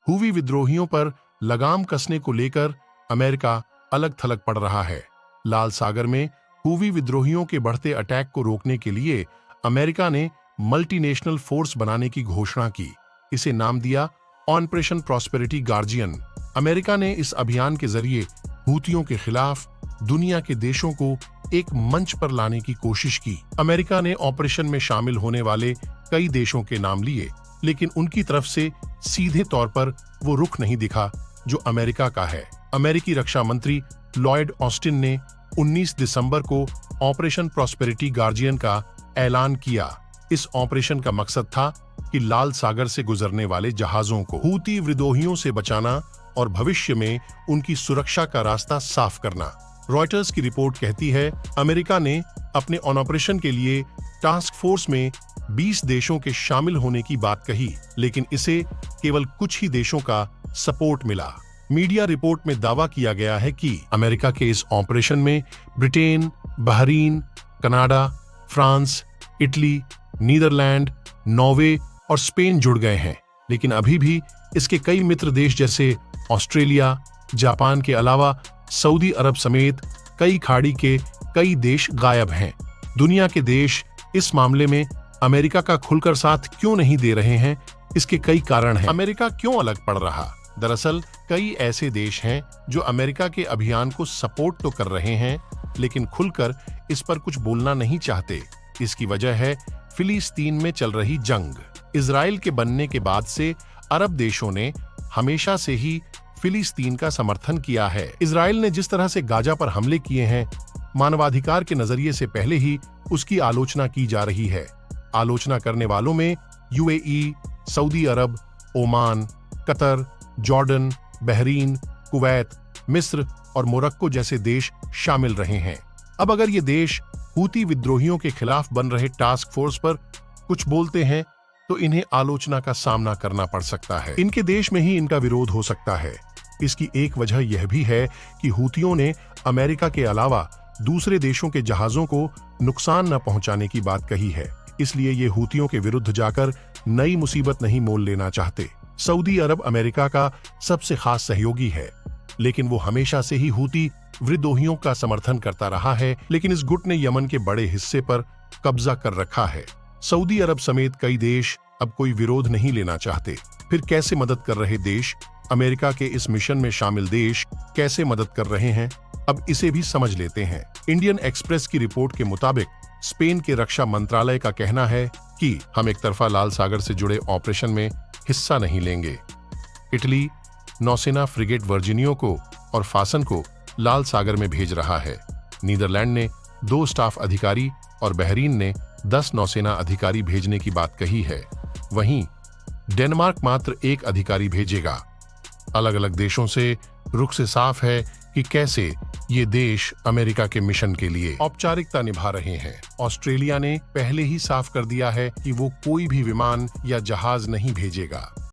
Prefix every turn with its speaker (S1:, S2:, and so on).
S1: हूवी विद्रोहियों पर लगाम कसने को लेकर अमेरिका अलग थलग पड़ रहा है। लाल सागर में हूवी विद्रोहियों के बढ़ते अटैक को रोकने के लिए अमेरिका ने मल्टीनेशनल फोर्स बनाने की घोषणा की। इसे नाम दिया ऑपरेशन प्रॉस्पेरिटी गार्जियन। अमेरिका ने इस अभियान के जरिए हूतियों के खिलाफ दुनिया के देशों को एक मंच पर लाने की कोशिश की। अमेरिका ने ऑपरेशन में शामिल होने वाले कई देशों के नाम लिए, लेकिन उनकी तरफ से सीधे तौर पर वो रुख नहीं दिखा जो अमेरिका का है। अमेरिकी रक्षा मंत्री लॉयड ऑस्टिन ने 19 दिसंबर को ऑपरेशन प्रॉस्पेरिटी गार्जियन का ऐलान किया। इस ऑपरेशन का मकसद था कि लाल सागर से गुजरने वाले जहाजों को हूती विद्रोहियों से बचाना और भविष्य में उनकी सुरक्षा का रास्ता साफ करना। रॉयटर्स की रिपोर्ट कहती है, अमेरिका ने अपने ऑपरेशन के लिए टास्क फोर्स में 20 देशों के शामिल होने की बात कही, लेकिन इसे केवल कुछ ही देशों का सपोर्ट मिला। मीडिया रिपोर्ट में दावा किया गया है कि अमेरिका के इस ऑपरेशन में Britain, Bahrain, Canada, France, Italy, Netherlands, Norway और स्पेन जुड़ गए हैं, लेकिन अभी भी इसके कई मित्र देश जैसे ऑस्ट्रेलिया, जापान के अलावा सऊदी अरब समेत कई खाड़ी के कई देश गायब हैं। दुनिया के देश इस मामले में अमेरिका का खुलकर साथ क्यों नहीं दे रहे हैं? इसके कई कारण हैं। अमेरिका क्यों अलग पड़ रहा? दरअसल कई ऐसे देश हैं जो अमेरिका के अभियान को सपोर्ट तो कर रहे हैं, लेकिन खुलकर इस पर कुछ बोलना नहीं चाहते। इसकी वजह है फिलिस्तीन में चल रही जंग। इजराइल के बनने के बाद से अरब देशों ने हमेशा से ही फिलिस्तीन का समर्थन किया है। इजराइल ने जिस तरह से गाजा पर हमले किए हैं, मानवाधिकार के नजरिए से पहले ही उसकी आलोचना की जा रही है। आलोचना करने वालों में UAE, Saudi Arab, Oman, Qatar, Jordan, Bahrain, Kuwait, मिस्र और मोरक्को जैसे देश शामिल रहे हैं। अब अगर ये देश हूती विद्रोहियों के खिलाफ बन रहे टास्क फोर्स पर कुछ बोलते हैं तो इन्हें आलोचना का सामना करना पड़ सकता है। इनके देश में ही इनका विरोध हो सकता है। इसकी एक वजह यह भी है कि हूतियों ने अमेरिका के अलावा दूसरे देशों के जहाजों को नुकसान न पहुंचाने की बात कही है, इसलिए ये हूतियों के विरुद्ध जाकर नई मुसीबत नहीं मोल लेना चाहते। सऊदी अरब अमेरिका का सबसे खास सहयोगी है, लेकिन वो हमेशा से ही हूती विद्रोहियों का समर्थन करता रहा है, लेकिन इस गुट ने यमन के बड़े हिस्से पर कब्जा कर रखा है। सऊदी अरब समेत कई देश अब कोई विरोध नहीं लेना चाहते। फिर कैसे मदद कर रहे देश? अमेरिका के इस मिशन में शामिल देश कैसे मदद कर रहे हैं? अब इसे भी समझ लेते हैं। इंडियन एक्सप्रेस की रिपोर्ट के मुताबिक स्पेन के रक्षा मंत्रालय का कहना है कि हम एक तरफा लाल सागर से जुड़े ऑपरेशन में हिस्सा नहीं लेंगे। इटली नौसेना फ्रिगेट वर्जिनियो को और फासन को लाल सागर में भेज रहा है। नीदरलैंड ने 2 स्टाफ अधिकारी और बहरीन ने 10 नौसेना अधिकारी भेजने की बात कही है। वहीं डेनमार्क मात्र 1 अधिकारी भेजेगा। अलग अलग देशों से रुख से साफ है कि कैसे ये देश अमेरिका के मिशन के लिए औपचारिकता निभा रहे हैं। ऑस्ट्रेलिया ने पहले ही साफ कर दिया है कि वो कोई भी विमान या जहाज नहीं भेजेगा।